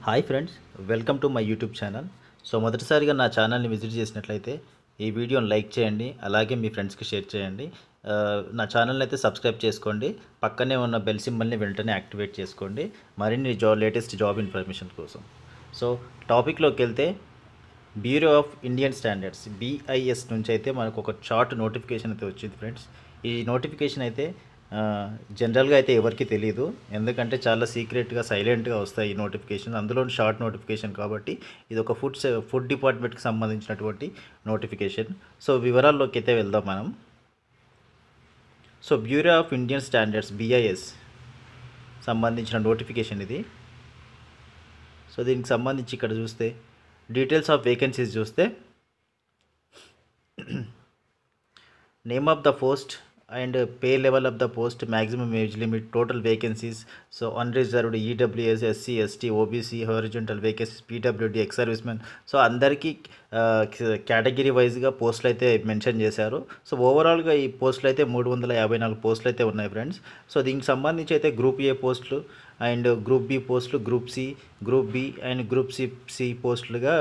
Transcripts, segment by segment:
Hi friends, welcome to my YouTube channel. So మొదటిసారిగా నా ఛానల్ని విజిట్ చేసినట్లయితే ఈ వీడియోని లైక్ చేయండి, అలాగే మీ ఫ్రెండ్స్కి షేర్ చేయండి. నా ఛానల్ని అయితే సబ్స్క్రైబ్ చేసుకోండి. పక్కనే ఉన్న బెల్ సింబల్ని వెంటనే యాక్టివేట్ చేసుకోండి మరిన్ని లేటెస్ట్ జాబ్ ఇన్ఫర్మేషన్ కోసం. సో టాపిక్లోకి వెళ్తే bureau of Indian standards BIS నుంచి అయితే మనకు ఒక షార్ట్ నోటిఫికేషన్ అయితే వచ్చింది ఫ్రెండ్స్. ఈ నోటిఫికేషన్ అయితే జనరల్గా అయితే ఎవరికి తెలియదు, ఎందుకంటే చాలా సీక్రెట్గా సైలెంట్గా వస్తాయి ఈ నోటిఫికేషన్. అందులో షార్ట్ నోటిఫికేషన్ కాబట్టి ఇది ఒక ఫుడ్ డిపార్ట్మెంట్కి సంబంధించినటువంటి నోటిఫికేషన్. సో వివరాల్లోకి అయితే వెళ్దాం మనం. So bureau of Indian standards BIS సంబంధించిన నోటిఫికేషన్ ఇది. సో దీనికి సంబంధించి ఇక్కడ చూస్తే డీటెయిల్స్ ఆఫ్ వేకెన్సీస్ చూస్తే name of the post and pay level of the post, maximum age limit, total vacancies. So unreserved EWS, SC, ST, OBC, horizontal vacancies, PWD, ex servicemen. So అందరికీ category వైజ్గా పోస్టులు అయితే mention చేశారు. So ఓవరాల్గా ఈ పోస్టులు అయితే 354 పోస్టులు అయితే ఉన్నాయి ఫ్రెండ్స్. సో దీనికి సంబంధించి అయితే గ్రూప్ A పోస్టులు అండ్ గ్రూప్ B పోస్టులు, group C, group B and group C పోస్టులుగా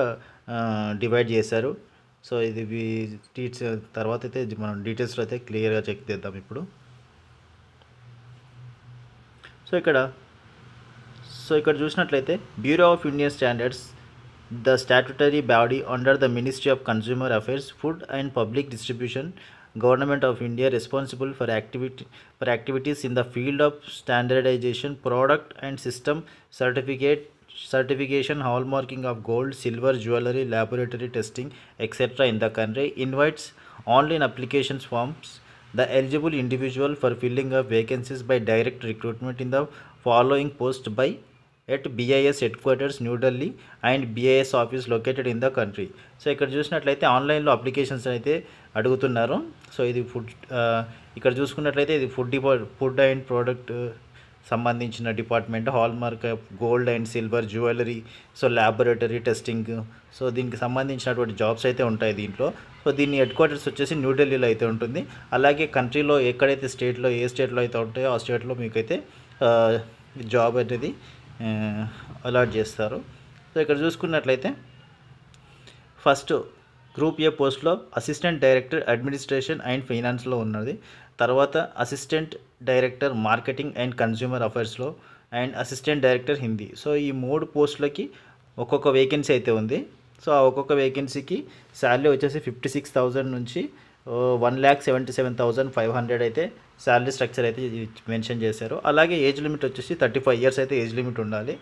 డివైడ్ చేశారు. సో ఇది తర్వాత అయితే మనం డీటెయిల్స్లో అయితే క్లియర్గా చెక్ చేద్దాం ఇప్పుడు. సో ఇక్కడ చూసినట్లయితే Bureau of Indian Standards the statutory body under the Ministry of Consumer Affairs, Food and Public Distribution, Government of India, responsible for activities in the field of standardization, product and system certification, hallmarking of gold, silver, jewelry, laboratory testing, etc. in the country, invites online applications forms the eligible individual for filling of vacancies by direct recruitment in the following post by at BIS headquarters New Delhi and BIS office located in the country. So ఇక్కడ చూసినట్లయితే ఆన్లైన్లో applications అయితే అడుగుతున్నారు. So ఇది ఇక్కడ చూసుకున్నట్లయితే ఇది food and product సంబంధించిన department, hallmark gold and silver, jewellery, so laboratory testing, so దీనికి సంబంధించినటువంటి జాబ్స్ అయితే ఉంటాయి దీంట్లో. సో దీని హెడ్ క్వార్టర్స్ వచ్చేసి న్యూఢిల్లీలో అయితే ఉంటుంది. అలాగే కంట్రీలో ఎక్కడైతే ఏ స్టేట్లో అయితే ఉంటాయో ఆ స్టేట్లో మీకైతే జాబ్ అనేది అలాట్ చేస్తారు. సో ఇక్కడ చూసుకున్నట్లయితే ఫస్ట్ గ్రూప్ A పోస్ట్లో అసిస్టెంట్ డైరెక్టర్ అడ్మినిస్ట్రేషన్ అండ్ ఫైనాన్స్లో ఉన్నది. తర్వాత assistant director marketing and consumer అఫైర్స్లో and assistant director Hindi. So ఈ 3 పోస్టులకి ఒక్కొక్క వేకెన్సీ అయితే ఉంది. సో ఆ ఒక్కొక్క వేకెన్సీకి శాలరీ వచ్చేసి 56,000 నుంచి 1,77,500 అయితే శాలరీ స్ట్రక్చర్ అయితే మెన్షన్ చేశారు. అలాగే ఏజ్ లిమిట్ వచ్చేసి 35 ఇయర్స్ అయితే ఏజ్ లిమిట్ ఉండాలి.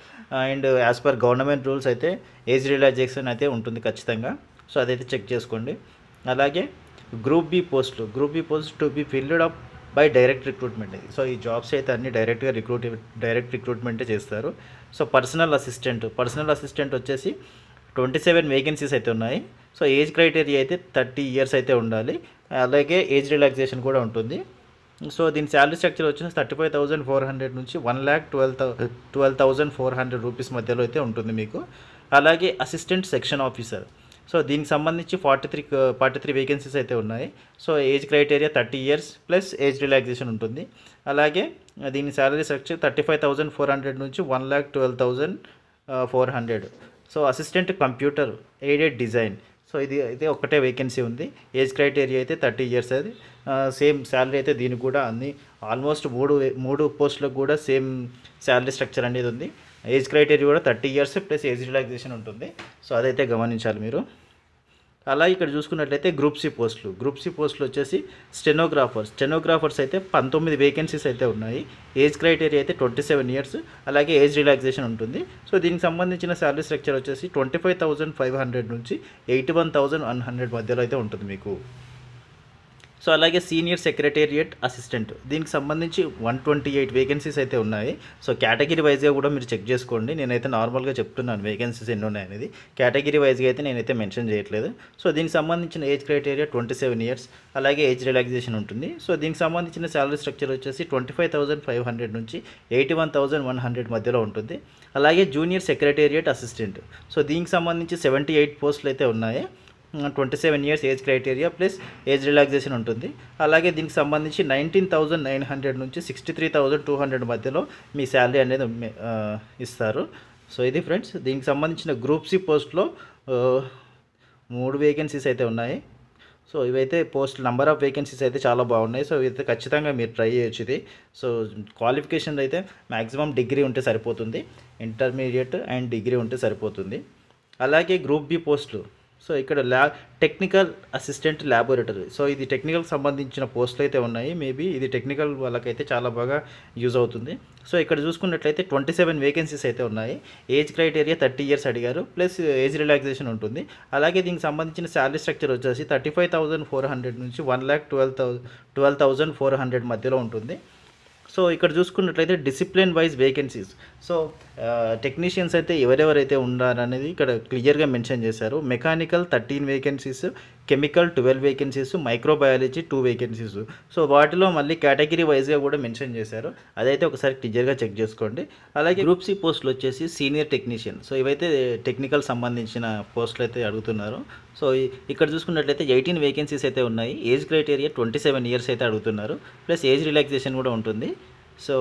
And as per government rules అయితే ఏజ్ రిలాక్సేషన్ అయితే ఉంటుంది ఖచ్చితంగా. సో అదైతే చెక్ చేసుకోండి. అలాగే group B post to be filled up by direct recruitment. So ఈ జాబ్స్ అయితే అన్ని డైరెక్ట్ రిక్రూట్మెంటే చేస్తారు. సో పర్సనల్ అసిస్టెంట్ వచ్చేసి 27 వేకెన్సీస్ అయితే ఉన్నాయి. సో ఏజ్ క్రైటీరియా అయితే 30 ఇయర్స్ అయితే ఉండాలి. అలాగే ఏజ్ రిలాక్సేషన్ కూడా ఉంటుంది. సో దీని శాలరీ స్ట్రక్చర్ వచ్చేసి 35,400 నుంచి 1,12,400 రూపీస్ మధ్యలో అయితే ఉంటుంది మీకు. అలాగే అసిస్టెంట్ సెక్షన్ ఆఫీసర్, సో దీనికి సంబంధించి 43 వేకెన్సీస్ అయితే ఉన్నాయి. So age criteria 30 years plus age relaxation ఉంటుంది. అలాగే దీని శాలరీ స్ట్రక్చర్ 35,400 నుంచి 1,12,400. So assistant computer aided design, so ఇది అయితే ఒకటే వేకెన్సీ ఉంది. ఏజ్ క్రైటీరియా అయితే 30 ఇయర్స్. అది సేమ్ శాలరీ అయితే దీనికి కూడా అన్ని ఆల్మోస్ట్ మూడు పోస్టులకు కూడా సేమ్ శాలరీ స్ట్రక్చర్ అనేది ఉంది. ఏజ్ క్రైటీరియా కూడా 30 ఇయర్స్ ప్లస్ ఏజ్ రిలాక్సేషన్ ఉంటుంది. సో అదైతే గమనించాలి మీరు. అలా ఇక్కడ చూసుకున్నట్లయితే గ్రూప్ C పోస్టులు వచ్చేసి స్టెనోగ్రాఫర్స్ అయితే 19 వేకెన్సీస్ అయితే ఉన్నాయి. ఏజ్ క్రైటీరియా అయితే 27 ఇయర్స్, అలాగే ఏజ్ రిలాక్సేషన్ ఉంటుంది. సో దీనికి సంబంధించిన శాలరీ స్ట్రక్చర్ వచ్చేసి 25,500 నుంచి 81,100 మధ్యలో అయితే ఉంటుంది మీకు. సో అలాగే సీనియర్ సెక్రటేరియట్ అసిస్టెంట్, దీనికి సంబంధించి 128 వేకెన్సీస్ అయితే ఉన్నాయి. సో కేటగిరీ వైజ్గా కూడా మీరు చెక్ చేసుకోండి. నేనైతే నార్మల్గా చెప్తున్నాను వేకెన్సీస్ ఎన్ని ఉన్నాయి అనేది. కేటగిరీ వైజ్గా అయితే నేనైతే మెన్షన్ చేయట్లేదు. సో దీనికి సంబంధించిన ఏజ్ క్రైటీరియా 27 ఇయర్స్, అలాగే ఏజ్ రిలాక్సేషన్ ఉంటుంది. సో దీనికి సంబంధించిన శాలరీ స్ట్రక్చర్ వచ్చేసి 25,500 నుంచి 81,100 మధ్యలో ఉంటుంది. అలాగే జూనియర్ సెక్రటేరియట్ అసిస్టెంట్, సో దీనికి సంబంధించి 78 పోస్టులు అయితే ఉన్నాయి. 27 years age criteria plus age relaxation ఉంటుంది. అలాగే దీనికి సంబంధించి 19,900 నుంచి 63,200 మధ్యలో మీ శాలరీ అనేది ఇస్తారు. సో ఇది ఫ్రెండ్స్, దీనికి సంబంధించిన గ్రూప్ సి పోస్ట్లో 3 వేకెన్సీస్ అయితే ఉన్నాయి. సో ఇవైతే పోస్ట్ నంబర్ ఆఫ్ వేకెన్సీస్ అయితే చాలా బాగున్నాయి. సో ఇవైతే ఖచ్చితంగా మీరు ట్రై చేయొచ్చు ఇది. సో క్వాలిఫికేషన్ అయితే మ్యాక్సిమం డిగ్రీ ఉంటే సరిపోతుంది, ఇంటర్మీడియట్ అండ్ డిగ్రీ ఉంటే సరిపోతుంది. అలాగే గ్రూప్ బి పోస్టులు, సో ఇక్కడ టెక్నికల్ అసిస్టెంట్ ల్యాబొరేటరీ, సో ఇది టెక్నికల్కి సంబంధించిన పోస్టులు అయితే ఉన్నాయి. మేబీ ఇది టెక్నికల్ వాళ్ళకైతే చాలా బాగా యూజ్ అవుతుంది. సో ఇక్కడ చూసుకున్నట్లయితే 27 వేకెన్సీస్ అయితే ఉన్నాయి. ఏజ్ క్రైటీరియా 30 ఇయర్స్ అడిగారు, ప్లస్ ఏజ్ రిలాక్సేషన్ ఉంటుంది. అలాగే దీనికి సంబంధించిన శాలరీ స్ట్రక్చర్ వచ్చేసి 35,400 నుంచి 1,12,400 మధ్యలో ఉంటుంది. సో ఇక్కడ చూసుకున్నట్లయితే discipline wise vacancies, so technicians అయితే ఎవరెవరైతే ఉన్నారనేది ఇక్కడ క్లియర్గా మెన్షన్ చేశారు. Mechanical 13 vacancies, chemical 12 vacancies, microbiology 2 vacancies. So వాటిలో మళ్ళీ కేటగిరీ వైజ్గా కూడా మెన్షన్ చేశారు, అదైతే ఒకసారి క్లియర్గా చెక్ చేసుకోండి. అలాగే గ్రూప్ సి పోస్టులు వచ్చేసి సీనియర్ టెక్నీషియన్, సో ఇవైతే టెక్నికల్ సంబంధించిన పోస్టులు అయితే అడుగుతున్నారు. సో ఇక్కడ చూసుకున్నట్లయితే 18 వేకెన్సీస్ అయితే ఉన్నాయి. ఏజ్ క్రైటీరియా 27 ఇయర్స్ అయితే అడుగుతున్నారు, ప్లస్ ఏజ్ రిలాక్సేషన్ కూడా ఉంటుంది. సో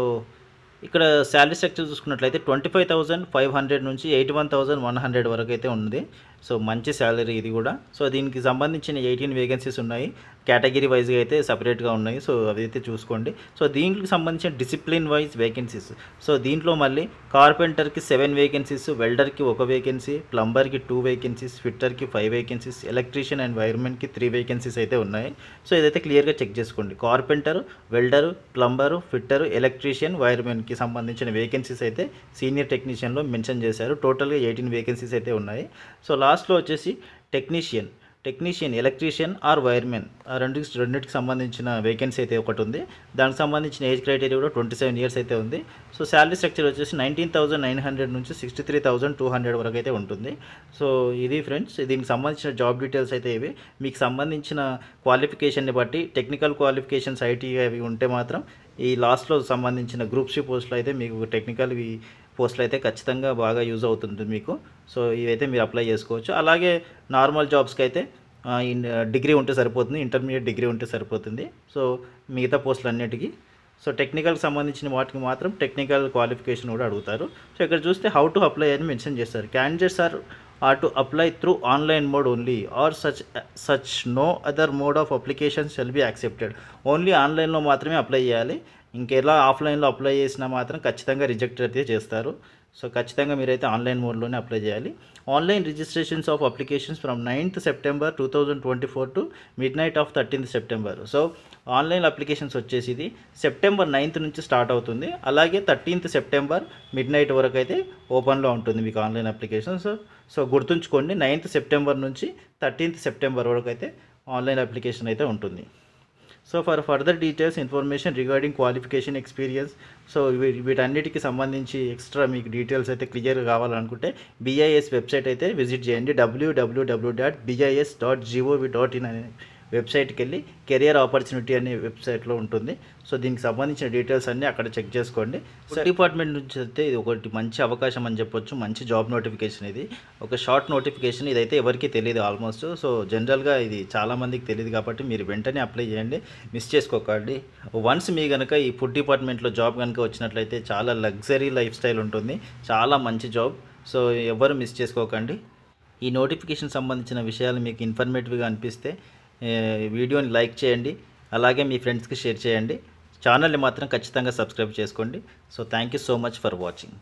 ఇక్కడ శాలరీ స్ట్రక్చర్ చూసుకున్నట్లయితే 25,500 నుంచి 81,100 వరకు అయితే ఉంది. సో మంచి శాలరీ ఇది కూడా. సో దీనికి సంబంధించిన 18 వేకెన్సీస్ ఉన్నాయి, కేటగిరీ వైజ్గా అయితే సపరేట్గా ఉన్నాయి. సో అదైతే చూసుకోండి. సో దీనికి సంబంధించిన డిసిప్లిన్ వైజ్ వేకెన్సీస్, సో దీంట్లో మళ్ళీ కార్పెంటర్కి 7 వేకెన్సీస్, వెల్డర్కి 1 వేకెన్సీ, ప్లంబర్కి 2 వేకెన్సీస్, ఫిట్టర్కి 5 వేకెన్సీస్, ఎలక్ట్రీషియన్ అండ్ వైర్మెన్కి 3 వేకెన్సీస్ అయితే ఉన్నాయి. సో ఇదైతే క్లియర్గా చెక్ చేసుకోండి. Carpenter, welder, plumber, fitter, electrician, వైర్మెన్కి సంబంధించిన వేకెన్సీస్ అయితే సీనియర్ టెక్నీషియన్లో మెన్షన్ చేశారు. టోటల్గా 18 వేకెన్సీస్ అయితే ఉన్నాయి. సో లాస్ట్లో వచ్చేసి టెక్నీషియన్, ఎలక్ట్రీషియన్ ఆర్ వైర్మెన్ రెండింటికి సంబంధించిన వేకెన్సీ అయితే ఒకటి ఉంది. దానికి సంబంధించిన ఏజ్ క్రైటీరియా కూడా 27 ఇయర్స్ అయితే ఉంది. సో శాలరీ స్ట్రక్చర్ వచ్చేసి 19,900 నుంచి 63,200 వరకు అయితే ఉంటుంది. సో ఇది ఫ్రెండ్స్, దీనికి సంబంధించిన జాబ్ డీటెయిల్స్ అయితే ఇవి. మీకు సంబంధించిన క్వాలిఫికేషన్ని బట్టి టెక్నికల్ క్వాలిఫికేషన్స్ ఐటీ అవి ఉంటే మాత్రం ఈ లాస్ట్లో సంబంధించిన గ్రూప్ సి పోస్టులు అయితే మీకు టెక్నికల్ పోస్టులు అయితే ఖచ్చితంగా బాగా యూజ్ అవుతుంది మీకు. సో ఇవైతే మీరు అప్లై చేసుకోవచ్చు. అలాగే నార్మల్ జాబ్స్కి అయితే డిగ్రీ ఉంటే సరిపోతుంది, ఇంటర్మీడియట్ డిగ్రీ ఉంటే సరిపోతుంది. సో మిగతా పోస్టులు అన్నిటికీ, సో టెక్నికల్కి సంబంధించిన వాటికి మాత్రం టెక్నికల్ క్వాలిఫికేషన్ కూడా అడుగుతారు. సో ఇక్కడ చూస్తే హౌ టు అప్లై అని మెన్షన్ చేస్తారు. Candidates are to apply through online mode only or such no other mode of application shall be accepted. Only ఆన్లైన్లో మాత్రమే అప్లై చేయాలి, ఇంకెలా ఆఫ్లైన్లో అప్లై చేసినా మాత్రం ఖచ్చితంగా రిజెక్ట్ అయితే చేస్తారు. సో ఖచ్చితంగా మీరైతే ఆన్లైన్ మోడ్లోనే అప్లై చేయాలి. Online registrations of applications from 9th September 2024 to midnight of 13th September. So online applications వచ్చేసి ఇది September 9th నుంచి స్టార్ట్ అవుతుంది. అలాగే 13th September midnight వరకు అయితే ఓపెన్లో ఉంటుంది మీకు ఆన్లైన్ అప్లికేషన్స్. సో గుర్తుంచుకోండి, 9th September నుంచి 13th September వరకు అయితే ఆన్లైన్ అప్లికేషన్ అయితే ఉంటుంది. So for further details information regarding qualification experience, so వీటన్నిటికి సంబంధించి ఎక్స్ట్రా మీకు డీటెయిల్స్ అయితే క్లియర్గా కావాలనుకుంటే BIS వెబ్సైట్ అయితే విజిట్ చేయండి. www.bis.gov.in అనే వెబ్సైట్కి వెళ్ళి కెరియర్ ఆపర్చునిటీ అనే వెబ్సైట్లో ఉంటుంది. సో దీనికి సంబంధించిన డీటెయిల్స్ అన్నీ అక్కడ చెక్ చేసుకోండి. సో డిపార్ట్మెంట్ నుంచి అయితే ఇది ఒకటి మంచి అవకాశం అని చెప్పొచ్చు, మంచి జాబ్ నోటిఫికేషన్. ఇది ఒక షార్ట్ నోటిఫికేషన్, ఇదైతే ఎవరికి తెలియదు ఆల్మోస్ట్. సో జనరల్గా ఇది చాలామందికి తెలియదు కాబట్టి మీరు వెంటనే అప్లై చేయండి, మిస్ చేసుకోకండి. వన్స్ మీ కనుక ఈ ఫుడ్ డిపార్ట్మెంట్లో జాబ్ కనుక వచ్చినట్లయితే చాలా లగ్జరీ లైఫ్ స్టైల్ ఉంటుంది, చాలా మంచి జాబ్. సో ఎవరు మిస్ చేసుకోకండి. ఈ నోటిఫికేషన్ సంబంధించిన విషయాలు మీకు ఇన్ఫర్మేటివ్గా అనిపిస్తే వీడియోని లైక్ చేయండి, అలాగే మీ ఫ్రెండ్స్కి షేర్ చేయండి. ఛానల్ని మాత్రం ఖచ్చితంగా సబ్స్క్రైబ్ చేసుకోండి. So thank you so much for watching.